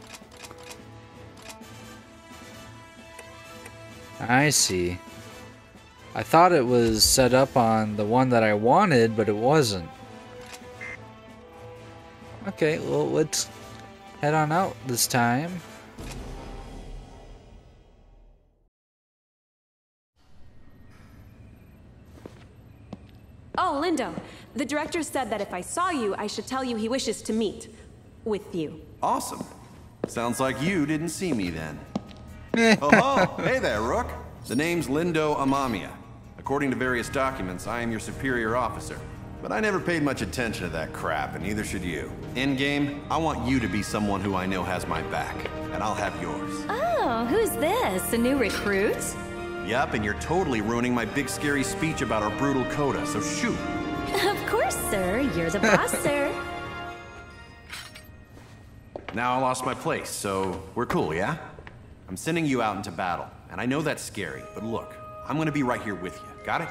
I see. I thought it was set up on the one that I wanted, but it wasn't. Okay, well, let's head on out this time. Oh, Lindo, the director said that if I saw you, I should tell you he wishes to meet with you. Awesome. Sounds like you didn't see me then. Oh, hey there, Rook. The name's Lindo Amamiya. According to various documents, I am your superior officer. But I never paid much attention to that crap, and neither should you. In-game, I want you to be someone who I know has my back, and I'll have yours. Oh, who's this? A new recruit? Yup, and you're totally ruining my big scary speech about our brutal coda, so shoot. Of course, sir. You're the boss, sir. Now I lost my place, so we're cool, yeah? I'm sending you out into battle, and I know that's scary, but look, I'm gonna be right here with you. Got it?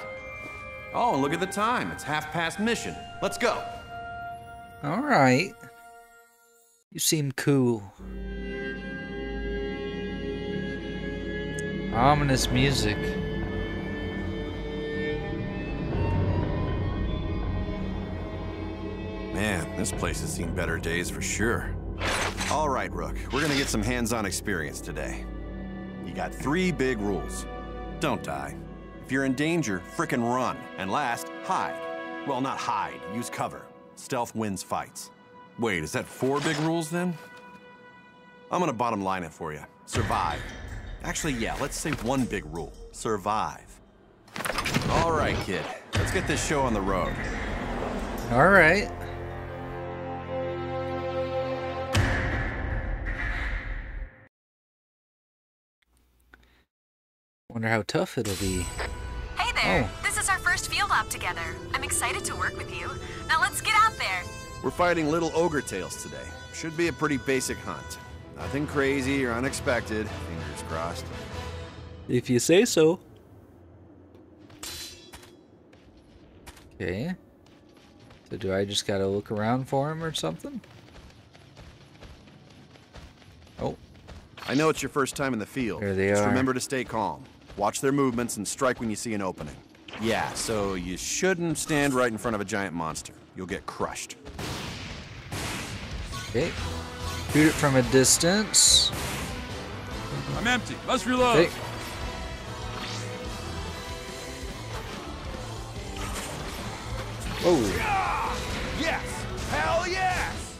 Oh, and look at the time. It's 1/2 mission. Let's go. All right. You seem cool. Ominous music. Man, this place has seen better days for sure. All right, Rook, we're gonna get some hands-on experience today. You got 3 big rules. Don't die. If you're in danger, frickin' run. And last, hide. Well, not hide, use cover. Stealth wins fights. Wait, is that 4 big rules then? I'm gonna bottom line it for you. Survive. Actually, yeah, let's say 1 big rule. Survive. All right, kid. Let's get this show on the road. All right. Wonder how tough it'll be. Hey there! This is our first field op together. I'm excited to work with you. Now let's get out there. We're fighting little ogre tails today. Should be a pretty basic hunt. Nothing crazy or unexpected. Fingers crossed. If you say so. Okay. So do I just gotta look around for him or something? Oh. I know it's your first time in the field. There they Just are. remember to stay calm. Watch their movements and strike when you see an opening. Yeah, so you shouldn't stand right in front of a giant monster. You'll get crushed. Okay. Shoot it from a distance. I'm empty. Must reload. Okay. Whoa. Yes! Hell yes!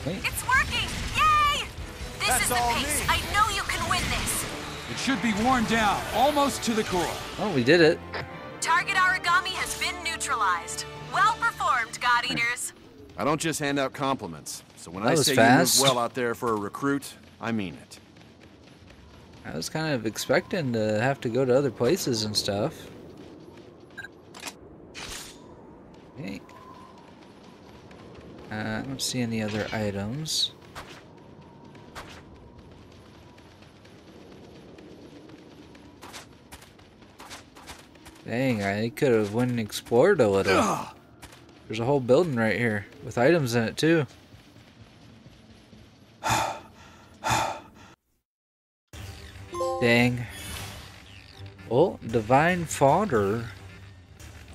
It's working! Yay! This That's is the all pace. me. I know you can win this. It should be worn down, almost to the core. Oh, we did it. Target Aragami has been neutralized. Well performed, God Eaters. I don't just hand out compliments. So when That I was say fast. you moved well out there for a recruit, I mean it. I was kind of expecting to have to go to other places and stuff. Okay. I don't see any other items. Dang, I could have went and explored a little. There's a whole building right here with items in it too. Dang. Well, divine fodder.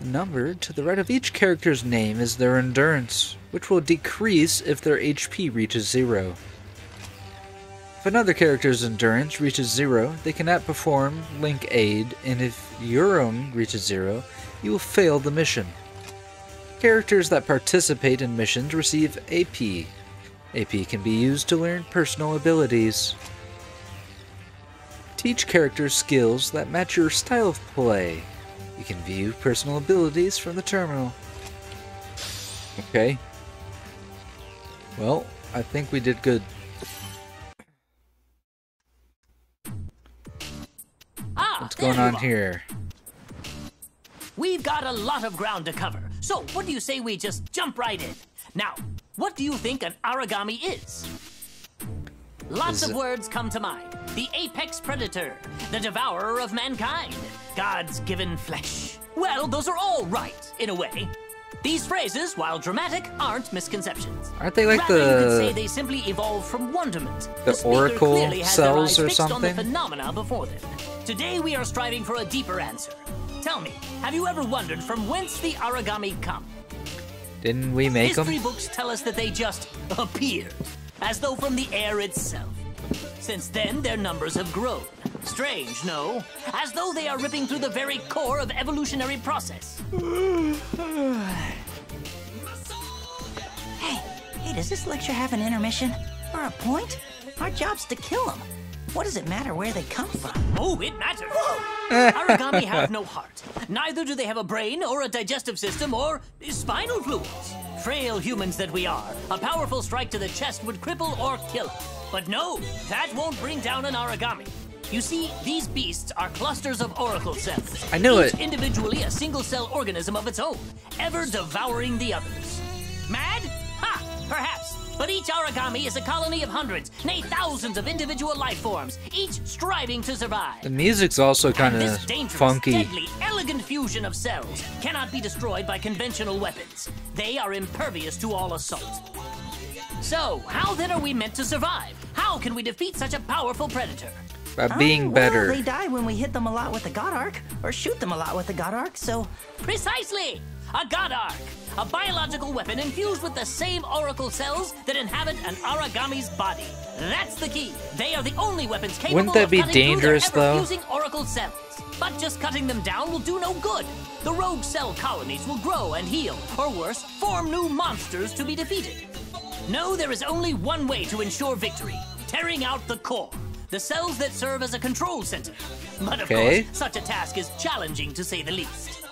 The number to the right of each character's name is their endurance, which will decrease if their HP reaches 0. If another character's endurance reaches 0, they cannot perform Link Aid, and if your own reaches 0, you will fail the mission. Characters that participate in missions receive AP. AP can be used to learn personal abilities. Teach characters skills that match your style of play. You can view personal abilities from the terminal. Okay. Well, I think we did good. What's going on here? We've got a lot of ground to cover, so what do you say we just jump right in? Now, what do you think an Aragami is? Lots of words come to mind. The apex predator, the devourer of mankind, God's given flesh. Well, those are all right, in a way. These phrases, while dramatic, aren't misconceptions. Aren't they like Rather, you could say the they simply evolved from wonderment. the speaker oracle clearly has cells their or eyes fixed on the something? phenomena before them. Today we are striving for a deeper answer. Tell me, have you ever wondered from whence the Aragami come? Didn't we make them? History books tell us that they just appeared, as though from the air itself. Since then, their numbers have grown. Strange, no? As though they are ripping through the very core of evolutionary process. Hey, does this lecture have an intermission? Or a point? Our job's to kill them. What does it matter where they come from? Oh, it matters. Aragami have no heart. Neither do they have a brain or a digestive system or spinal fluids. Frail humans that we are, a powerful strike to the chest would cripple or kill us. But no, that won't bring down an Aragami. You see, these beasts are clusters of oracle cells. I knew each it. individually a single-cell organism of its own, ever devouring the others. Mad? Ha! Perhaps. But each Aragami is a colony of hundreds, nay thousands of individual life forms, each striving to survive. The music's also kind of funky. Deadly, elegant fusion of cells cannot be destroyed by conventional weapons. They are impervious to all assault. So, how then are we meant to survive? How can we defeat such a powerful predator? By being better. Well, they die when we hit them a lot with the God Arc, or shoot them a lot with the God Arc, so... Precisely! A God Arc! A biological weapon infused with the same oracle cells that inhabit an Aragami's body. That's the key. They are the only weapons capable Wouldn't that of be cutting dangerous, through their though? ever-fusing oracle cells. But just cutting them down will do no good. The rogue cell colonies will grow and heal, or worse, form new monsters to be defeated. No, there is only one way to ensure victory. Tearing out the core. The cells that serve as a control center. But of course, such a task is challenging to say the least.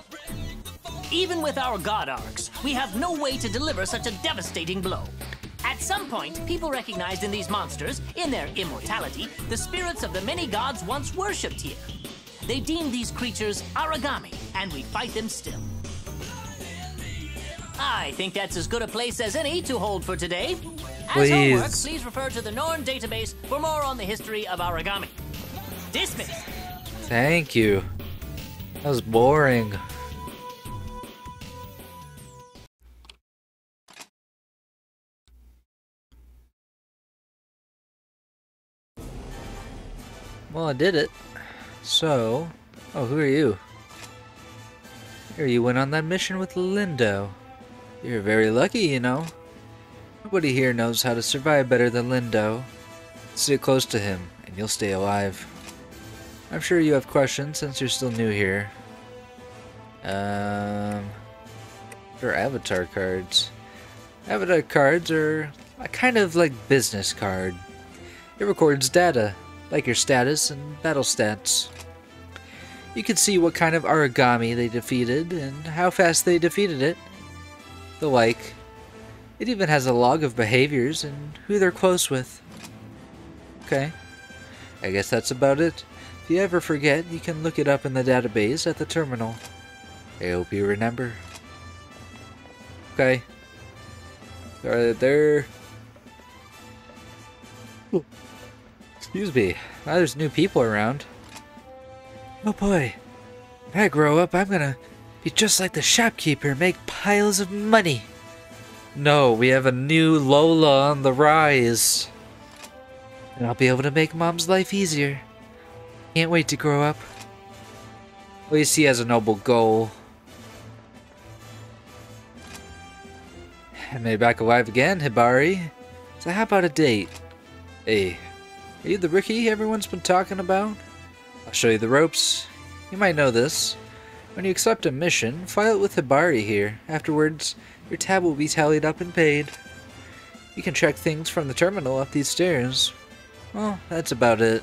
Even with our God Arcs, we have no way to deliver such a devastating blow. At some point, people recognized in these monsters, in their immortality, the spirits of the many gods once worshipped here. They deemed these creatures Aragami, and we fight them still. I think that's as good a place as any to hold for today. As homework, please refer to the Norn database for more on the history of Aragami. Dismissed. Thank you. That was boring. Well, I did it. So, who are you? Here, you went on that mission with Lindo. You're very lucky, you know. Nobody here knows how to survive better than Lindo. Sit close to him, and you'll stay alive. I'm sure you have questions since you're still new here. They're avatar cards. Avatar cards are a kind of like business card. It records data, like your status and battle stats. You can see what kind of Aragami they defeated and how fast they defeated it. The like. It even has a log of behaviors and who they're close with. Okay. I guess that's about it. If you ever forget, you can look it up in the database at the terminal. I hope you remember. Okay. Right there. Ooh. Excuse me. Now there's new people around. Oh boy. When I grow up, I'm gonna be just like the shopkeeper, make piles of money. No, we have a new Lola on the rise. And I'll be able to make Mom's life easier. Can't wait to grow up. At least he has a noble goal. I made it back alive again, Hibari. So how about a date? Hey, are you the rookie everyone's been talking about? I'll show you the ropes. You might know this. When you accept a mission, file it with Hibari here. Afterwards, your tab will be tallied up and paid. You can check things from the terminal up these stairs. Well, that's about it.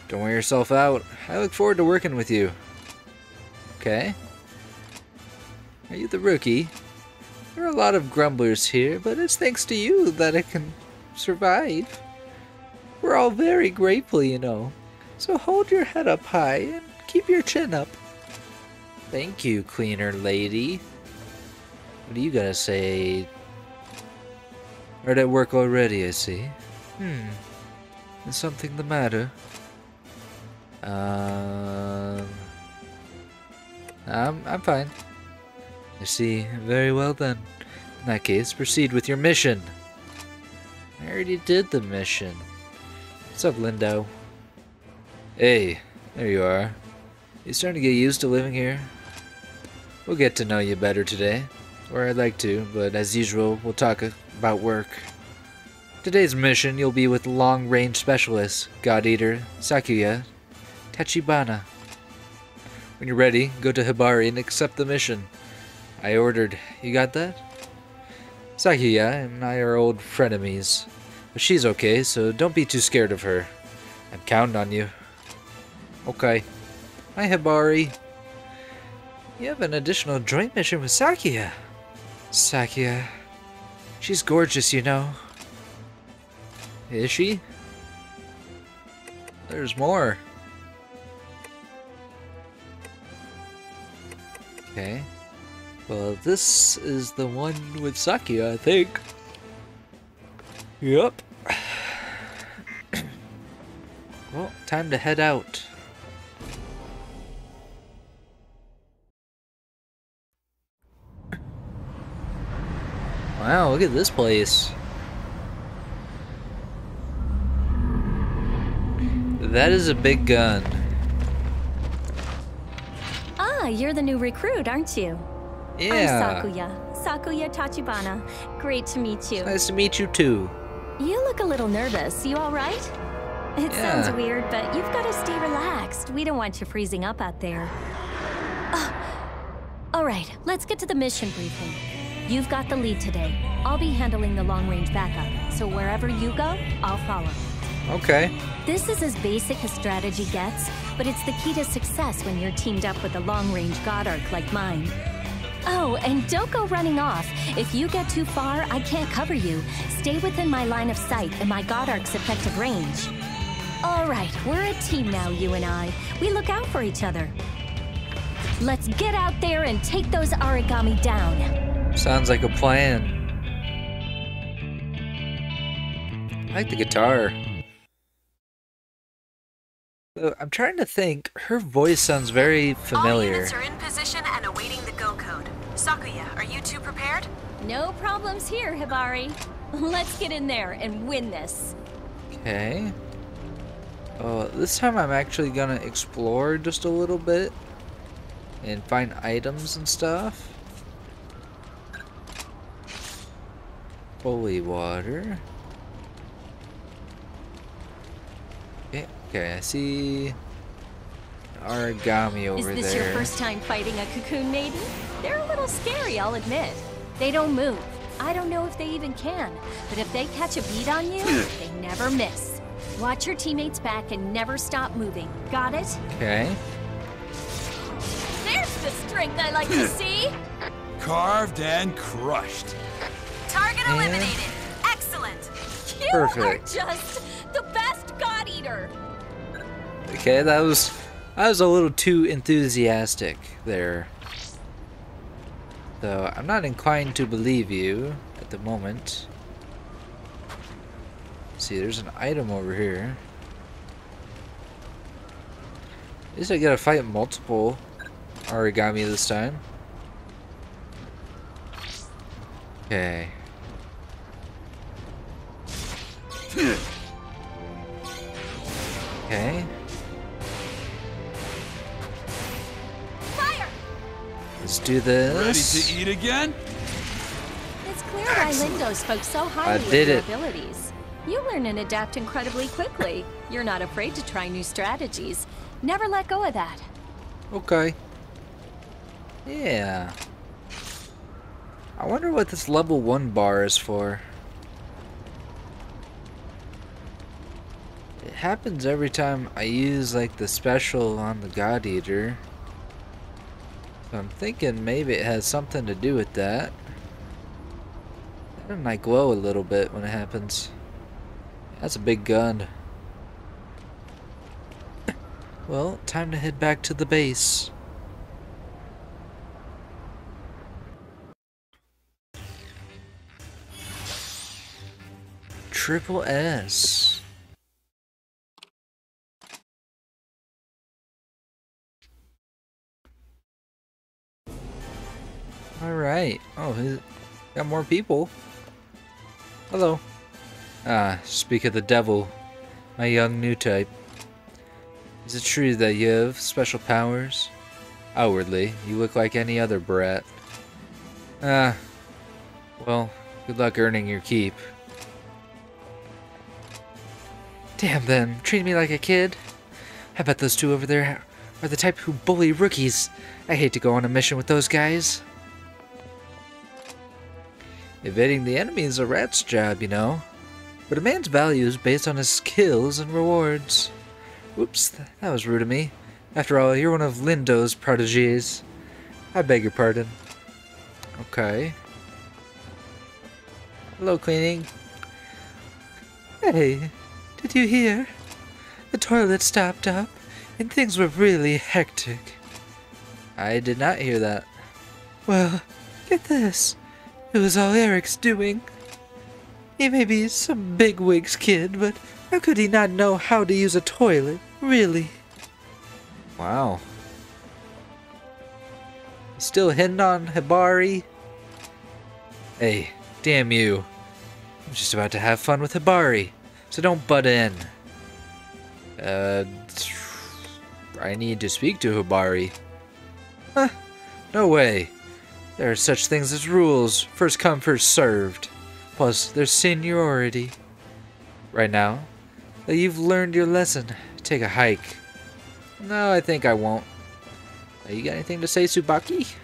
Don't wear yourself out. I look forward to working with you. Okay. Are you the rookie? There are a lot of grumblers here, but it's thanks to you that I can survive. We're all very grateful, you know. So hold your head up high and keep your chin up. Thank you, cleaner lady. What do you gotta say? Hard at work already, I see. Is something the matter? I'm fine. I see. Very well then. In that case, proceed with your mission. I already did the mission. What's up, Lindo? Hey, there you are. You starting to get used to living here? We'll get to know you better today. Or I'd like to, but as usual, we'll talk about work. Today's mission, you'll be with long-range specialist, God Eater, Sakuya, Tachibana. When you're ready, go to Hibari and accept the mission. I ordered. You got that? Sakuya and I are old frenemies. But she's okay, so don't be too scared of her. I'm counting on you. Okay. Hi, Hibari. You have an additional joint mission with Sakuya. Sakuya. She's gorgeous, you know. Is she? There's more. Okay. Well, this is the one with Sakuya, I think. Yup. Well, time to head out. Wow, look at this place. That is a big gun. Ah, you're the new recruit, aren't you? Yeah. I'm Sakuya Tachibana. Great to meet you. Nice to meet you too. You look a little nervous. You all right? It sounds weird, but you've got to stay relaxed. We don't want you freezing up out there. All right, let's get to the mission briefing. You've got the lead today. I'll be handling the long-range backup, so wherever you go, I'll follow. Okay. This is as basic as strategy gets, but it's the key to success when you're teamed up with a long-range god arc like mine. Oh, and don't go running off. If you get too far, I can't cover you. Stay within my line of sight and my god arc's effective range. All right, we're a team now, you and I. We look out for each other. Let's get out there and take those Aragami down. Sounds like a plan. I like the guitar. I'm trying to think. Her voice sounds very familiar. All units are in position and awaiting the go code. Sakuya, are you two prepared? No problems here, Hibari. Let's get in there and win this. Okay. This time I'm actually gonna explore just a little bit and find items and stuff. Holy water. Okay, I see Aragami over there. Is this your first time fighting a cocoon maiden? They're a little scary, I'll admit. They don't move. I don't know if they even can, but if they catch a beat on you, they never miss. Watch your teammates back and never stop moving. Got it? Okay. There's the strength I like to see. Carved and crushed. Target eliminated. Excellent. You Perfect. are just the best god eater. Okay, that was a little too enthusiastic there. Though I'm not inclined to believe you at the moment. See, there's an item over here. At least I gotta fight multiple Aragami this time. Okay. Okay. Fire! Let's do this. Ready to eat again? It's clear why Lindo spoke so highly of your abilities. You learn and adapt incredibly quickly. You're not afraid to try new strategies. Never let go of that. Okay. Yeah. I wonder what this level 1 bar is for. It happens every time I use like the special on the God Eater. So I'm thinking maybe it has something to do with that. And I glow a little bit when it happens. That's a big gun. Well, time to head back to the base. Triple S. Alright. Oh, got more people. Hello. Ah, speak of the devil, my young new type. Is it true that you have special powers? Outwardly, you look like any other brat. Ah, well, good luck earning your keep. Damn them, treating me like a kid. I bet those two over there are the type who bully rookies. I hate to go on a mission with those guys. Evading the enemy is a rat's job, you know. But a man's value is based on his skills and rewards. Whoops, that was rude of me. After all, you're one of Lindo's protégés. I beg your pardon. Okay. Hello, cleaning. Hey, did you hear? The toilet stopped up, and things were really hectic. I did not hear that. Well, get this. It was all Eric's doing. He may be some bigwig's kid, but how could he not know how to use a toilet? Really? Wow. Still hitting on Hibari? Hey, damn you. I'm just about to have fun with Hibari, so don't butt in. I need to speak to Hibari. Huh, no way. There are such things as rules, first come, first served. Plus, there's seniority. Right now, that you've learned your lesson, take a hike. No, I think I won't. You got anything to say, Tsubaki?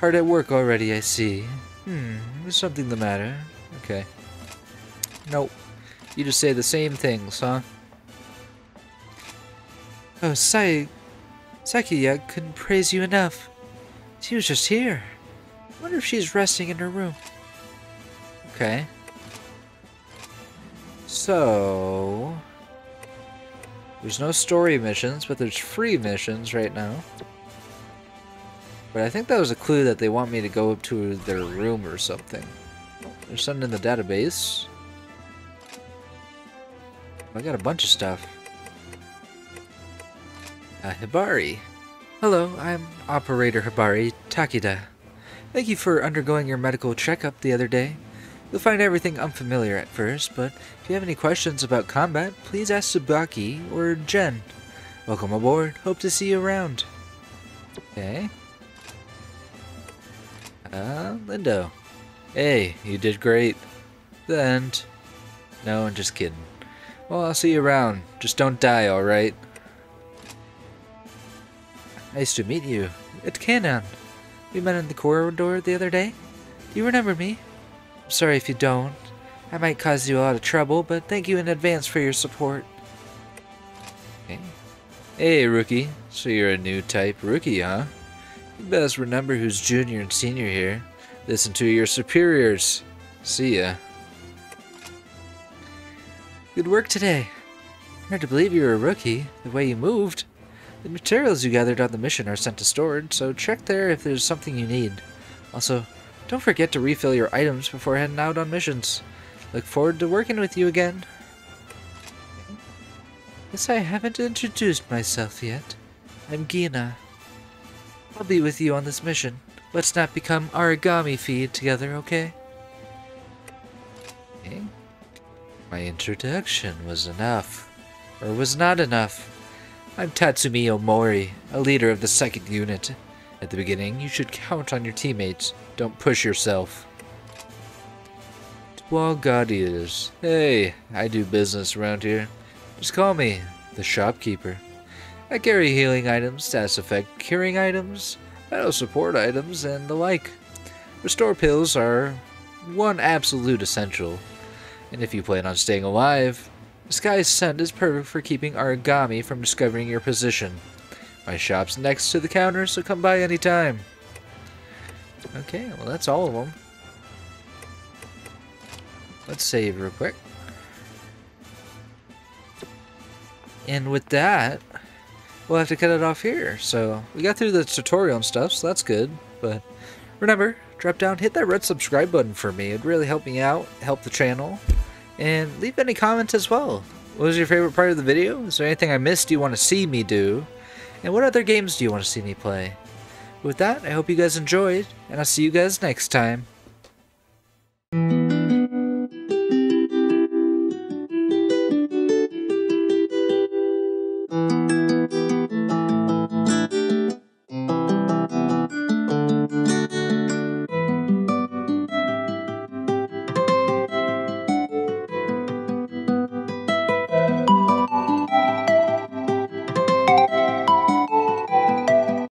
Hard at work already, I see. There's something the matter. Okay. Nope. You just say the same things, huh? Oh, Sakiya couldn't praise you enough. She was just here. I wonder if she's resting in her room. Okay. So... there's no story missions, but there's free missions right now. But I think that was a clue that they want me to go up to their room or something. There's something in the database. I got a bunch of stuff. Hibari. Hello, I'm Operator Hibari Takeda. Thank you for undergoing your medical checkup the other day. You'll find everything unfamiliar at first, but if you have any questions about combat, please ask Tsubaki or Jen. Welcome aboard. Hope to see you around. Okay. Lindo. Hey, you did great. The end. No, I'm just kidding. Well, I'll see you around. Just don't die, alright? Nice to meet you. It's Kanon. We met in the corridor the other day. Do you remember me? I'm sorry if you don't. I might cause you a lot of trouble, but thank you in advance for your support. Okay. Hey, rookie. So you're a new type rookie, huh? You best remember who's junior and senior here. Listen to your superiors. See ya. Good work today. Hard to believe you're a rookie, the way you moved. The materials you gathered on the mission are sent to storage, so check there if there's something you need. Also, don't forget to refill your items before heading out on missions. Look forward to working with you again. Guess I haven't introduced myself yet. I'm Gina. I'll be with you on this mission. Let's not become Aragami feed together, okay? Okay. My introduction was enough. Or was not enough. I'm Tatsumi Omori, a leader of the 2nd unit. At the beginning, you should count on your teammates. Don't push yourself. To all God Eaters. Hey, I do business around here. Just call me the shopkeeper. I carry healing items, status effect curing items, battle support items, and the like. Restore pills are one absolute essential. And if you plan on staying alive, Sky's scent is perfect for keeping Aragami from discovering your position. My shop's next to the counter, so come by anytime. Okay, well that's all of them. Let's save real quick. And with that, we'll have to cut it off here. So, we got through the tutorial and stuff, so that's good. But remember, drop down, hit that red subscribe button for me. It'd really help me out, help the channel. And leave any comments as well. What was your favorite part of the video? Is there anything I missed you want to see me do? And what other games do you want to see me play? With that, I hope you guys enjoyed, and I'll see you guys next time.